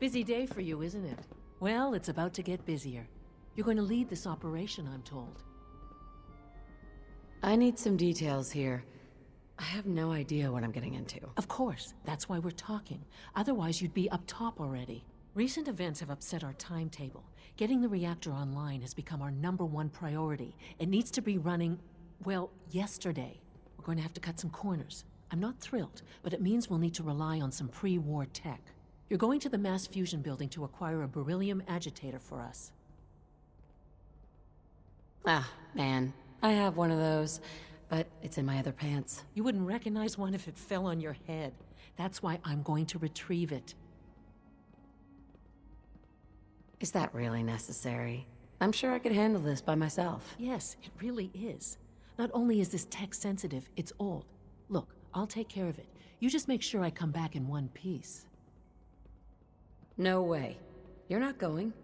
Busy day for you, isn't it? Well, it's about to get busier. You're going to lead this operation, I'm told. I need some details here. I have no idea what I'm getting into. Of course, that's why we're talking. Otherwise, you'd be up top already. Recent events have upset our timetable. Getting the reactor online has become our #1 priority. It needs to be running, well, yesterday. We're going to have to cut some corners. I'm not thrilled, but it means we'll need to rely on some pre-war tech. You're going to the mass fusion building to acquire a beryllium agitator for us. Ah, man. I have one of those, but it's in my other pants. You wouldn't recognize one if it fell on your head. That's why I'm going to retrieve it. Is that really necessary? I'm sure I could handle this by myself. Yes, it really is. Not only is this tech sensitive, it's old. Look, I'll take care of it. You just make sure I come back in one piece. No way. You're not going.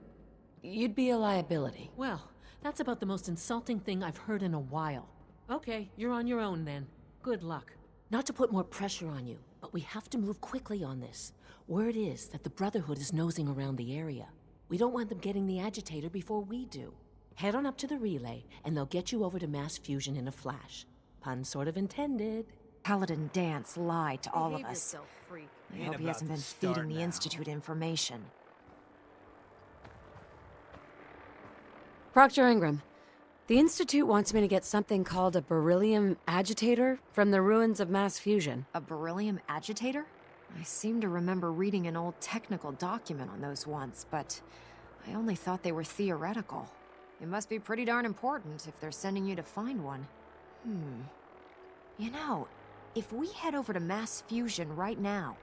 You'd be a liability. Well, that's about the most insulting thing I've heard in a while. Okay, you're on your own then. Good luck. Not to put more pressure on you, but we have to move quickly on this. Word is that the Brotherhood is nosing around the area. We don't want them getting the agitator before we do. Head on up to the relay, and they'll get you over to mass fusion in a flash. Pun sort of intended. Paladin Dance lied to all of us. I hope he hasn't been feeding the Institute information. Proctor Ingram, the Institute wants me to get something called a beryllium agitator from the ruins of mass fusion. A beryllium agitator? I seem to remember reading an old technical document on those once, but I only thought they were theoretical. It must be pretty darn important if they're sending you to find one. You know, if we head over to mass fusion right now,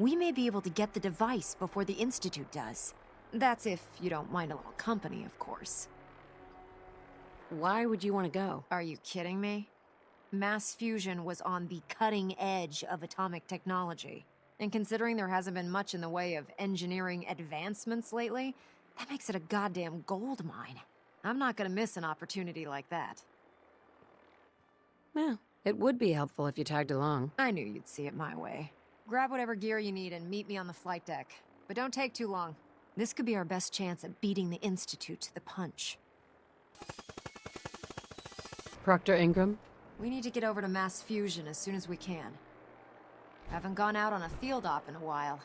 we may be able to get the device before the Institute does. That's if you don't mind a little company, of course. Why would you want to go? Are you kidding me? Mass fusion was on the cutting edge of atomic technology. And considering there hasn't been much in the way of engineering advancements lately, that makes it a goddamn gold mine. I'm not gonna miss an opportunity like that. Well, it would be helpful if you tagged along. I knew you'd see it my way. Grab whatever gear you need and meet me on the flight deck. But don't take too long. This could be our best chance at beating the Institute to the punch. Proctor Ingram? We need to get over to mass fusion as soon as we can. Haven't gone out on a field op in a while.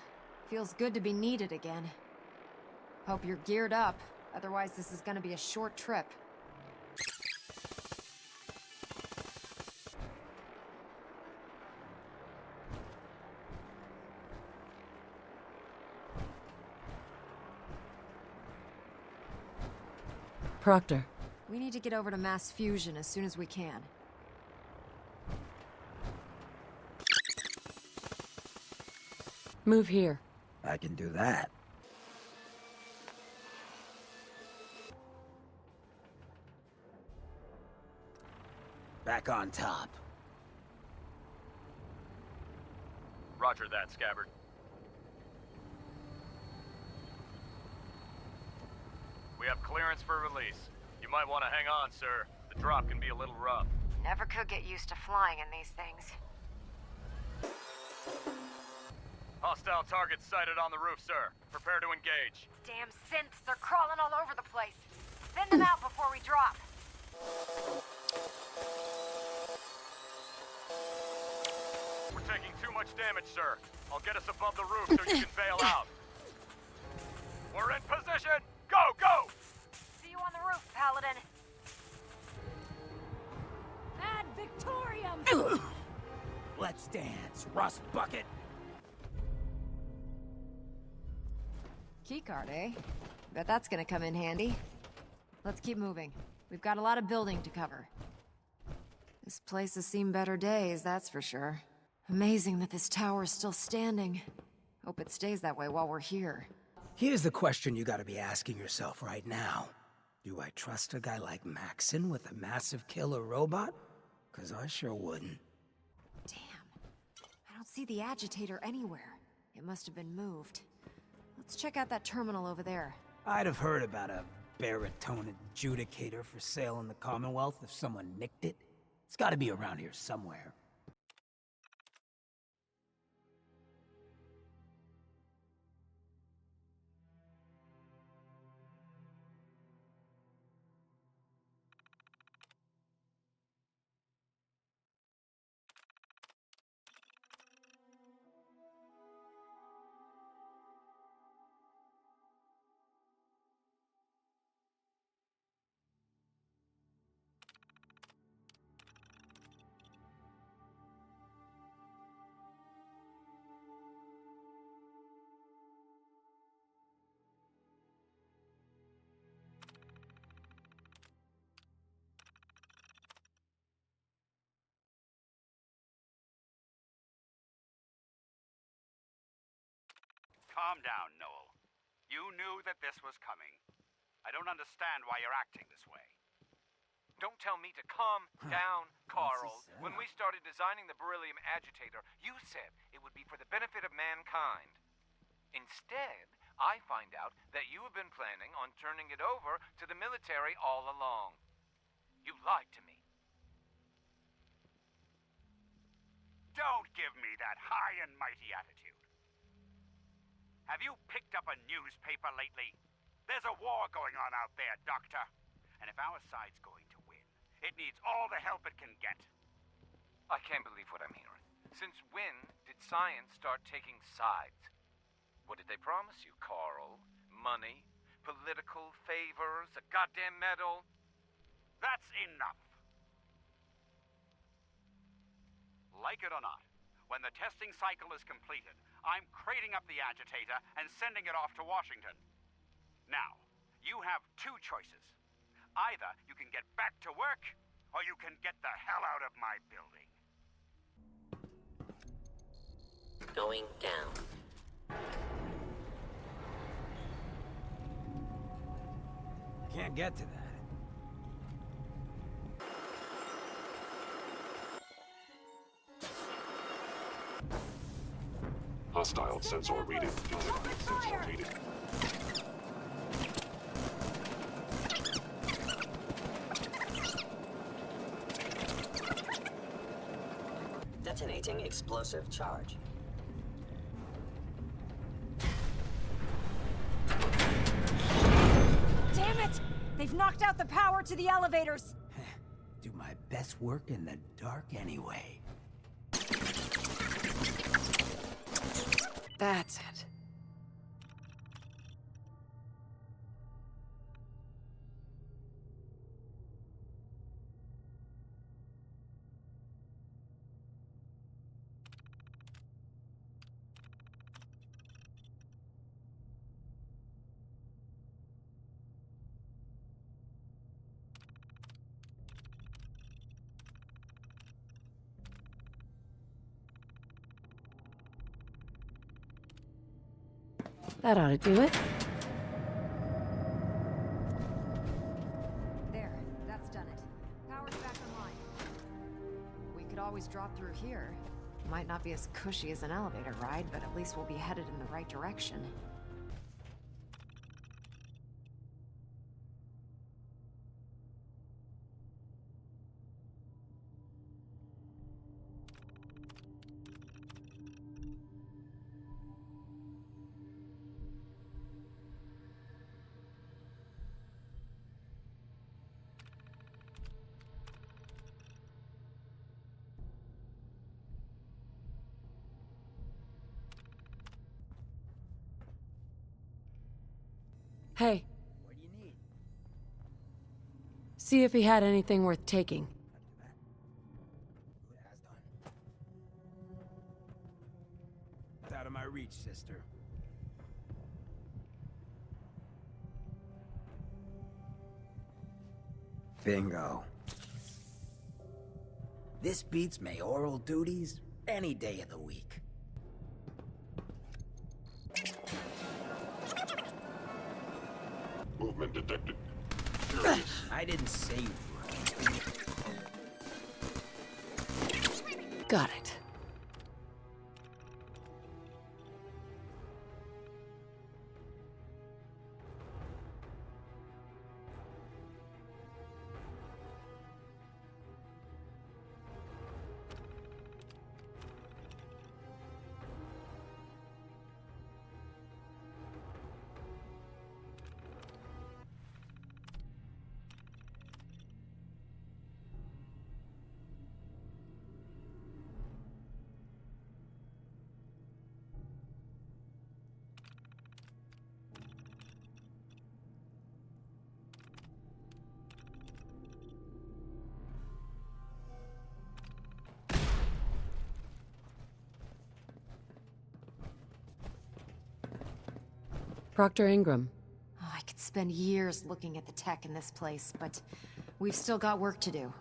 Feels good to be needed again. Hope you're geared up, otherwise this is gonna be a short trip. Proctor. We need to get over to mass fusion as soon as we can. Move here. I can do that. Back on top. Roger that, Scabbard. We have clearance for release. You might want to hang on, sir. The drop can be a little rough. Never could get used to flying in these things. Hostile targets sighted on the roof, sir. Prepare to engage. Damn synths, they're crawling all over the place. Thin them out before we drop. We're taking too much damage, sir. I'll get us above the roof so you can bail out. We're in position! Go, go! See you on the roof, Paladin. Ad Victoriam! Let's dance, Rust Bucket. Keycard, eh? Bet that's gonna come in handy. Let's keep moving. We've got a lot of building to cover. This place has seen better days, that's for sure. Amazing that this tower is still standing. Hope it stays that way while we're here. Here's the question you gotta be asking yourself right now. Do I trust a guy like Maxon with a massive killer robot? 'Cause I sure wouldn't. Damn. I don't see the agitator anywhere. It must have been moved. Let's check out that terminal over there. I'd have heard about a baritone adjudicator for sale in the Commonwealth if someone nicked it. It's gotta be around here somewhere. Calm down, Noel. You knew that this was coming. I don't understand why you're acting this way. Don't tell me to calm down, Carl. When we started designing the beryllium agitator, you said it would be for the benefit of mankind. Instead, I find out that you have been planning on turning it over to the military all along. You lied to me. Don't give me that high and mighty attitude. Have you picked up a newspaper lately? There's a war going on out there, Doctor. And if our side's going to win, it needs all the help it can get. I can't believe what I'm hearing. Since when did science start taking sides? What did they promise you, Carl? Money? Political favors? A goddamn medal? That's enough. Like it or not, when the testing cycle is completed, I'm crating up the agitator and sending it off to Washington. Now, you have two choices. Either you can get back to work, or you can get the hell out of my building. Going down. Can't get to that. Hostile sensor reading. Sensor reading. Detonating explosive charge. Damn it! They've knocked out the power to the elevators! Do my best work in the dark anyway. That's it. That ought to do it. There, that's done it. Power's back online. We could always drop through here. Might not be as cushy as an elevator ride, but at least we'll be headed in the right direction. Hey, What do you need? see if he had anything worth taking. Who has done? It's out of my reach, sister. Bingo. This beats mayoral duties any day of the week. Movement detected. I didn't say you were. Got it. Proctor Ingram. Oh, I could spend years looking at the tech in this place, but we've still got work to do.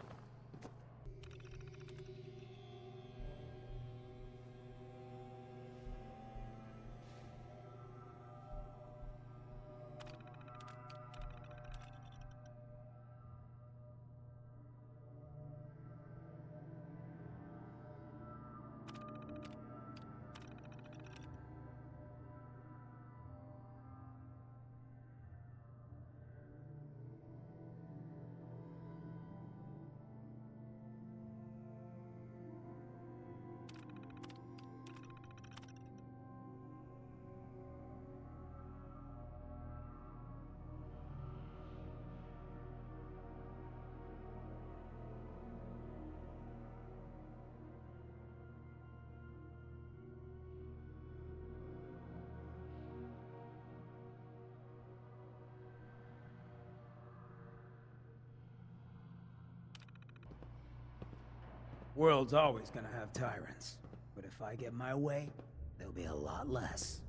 World's always gonna have tyrants. But if I get my way, there'll be a lot less.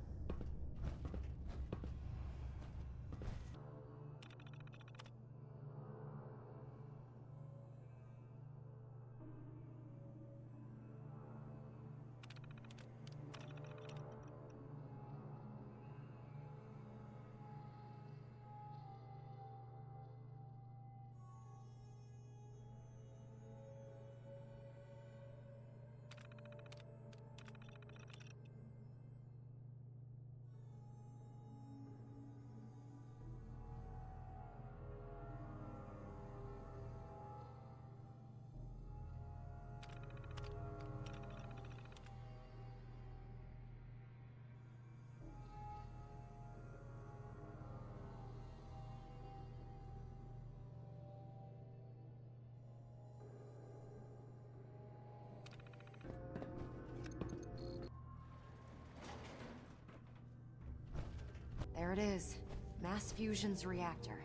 There it is. Mass fusion's reactor.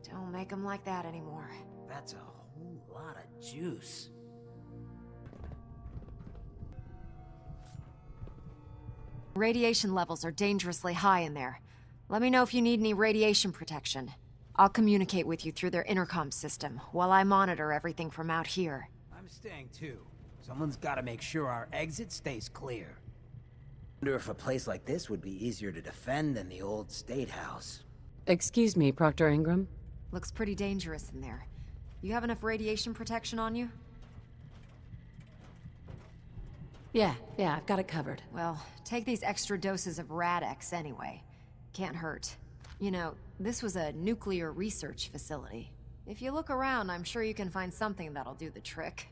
Don't make them like that anymore. That's a whole lot of juice. Radiation levels are dangerously high in there. Let me know if you need any radiation protection. I'll communicate with you through their intercom system, while I monitor everything from out here. I'm staying too. Someone's gotta make sure our exit stays clear. Wonder if a place like this would be easier to defend than the old State House. Excuse me, Proctor Ingram. Looks pretty dangerous in there. You have enough radiation protection on you? Yeah, I've got it covered. Well, take these extra doses of Rad-X anyway. Can't hurt. You know, this was a nuclear research facility. If you look around, I'm sure you can find something that'll do the trick.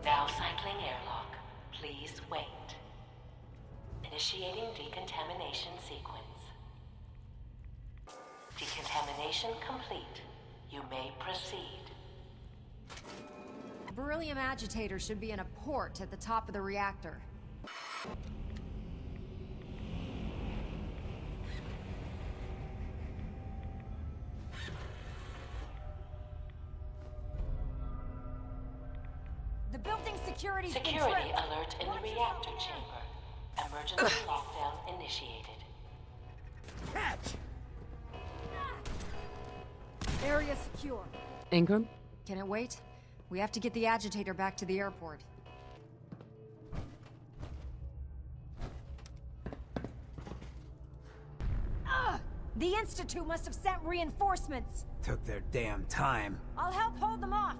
Now cycling airlock. Please wait. Initiating decontamination sequence. Decontamination complete. You may proceed. Beryllium agitator should be in a port at the top of the reactor. The building security's been Security tripped. alert in the reactor chamber. Emergency lockdown initiated. Catch! Area secure. Ingram? Can it wait? We have to get the agitator back to the airport. The Institute must have sent reinforcements. Took their damn time. I'll help hold them off.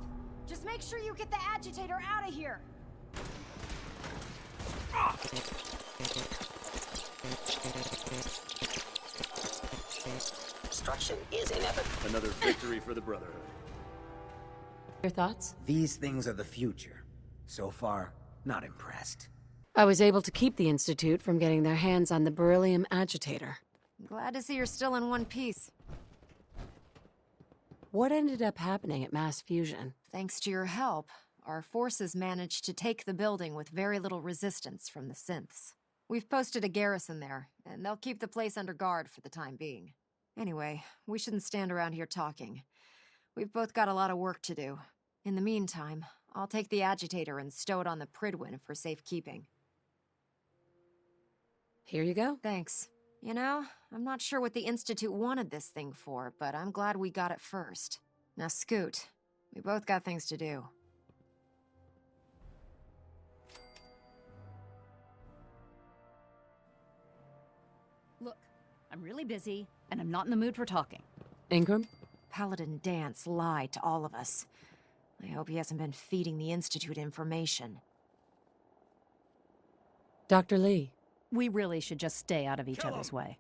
Just make sure you get the agitator out of here. Destruction is inevitable. Another victory for the Brotherhood. Your thoughts? These things are the future. So far, not impressed. I was able to keep the Institute from getting their hands on the beryllium agitator. Glad to see you're still in one piece. What ended up happening at mass fusion? Thanks to your help, our forces managed to take the building with very little resistance from the synths. We've posted a garrison there, and they'll keep the place under guard for the time being. Anyway, we shouldn't stand around here talking. We've both got a lot of work to do. In the meantime, I'll take the agitator and stow it on the Pridwin for safekeeping. Here you go. Thanks. You know, I'm not sure what the Institute wanted this thing for, but I'm glad we got it first. Now scoot. We both got things to do. Look, I'm really busy, and I'm not in the mood for talking. Ingram? Paladin Dance lied to all of us. I hope he hasn't been feeding the Institute information. Dr. Lee. We really should just stay out of each other's way.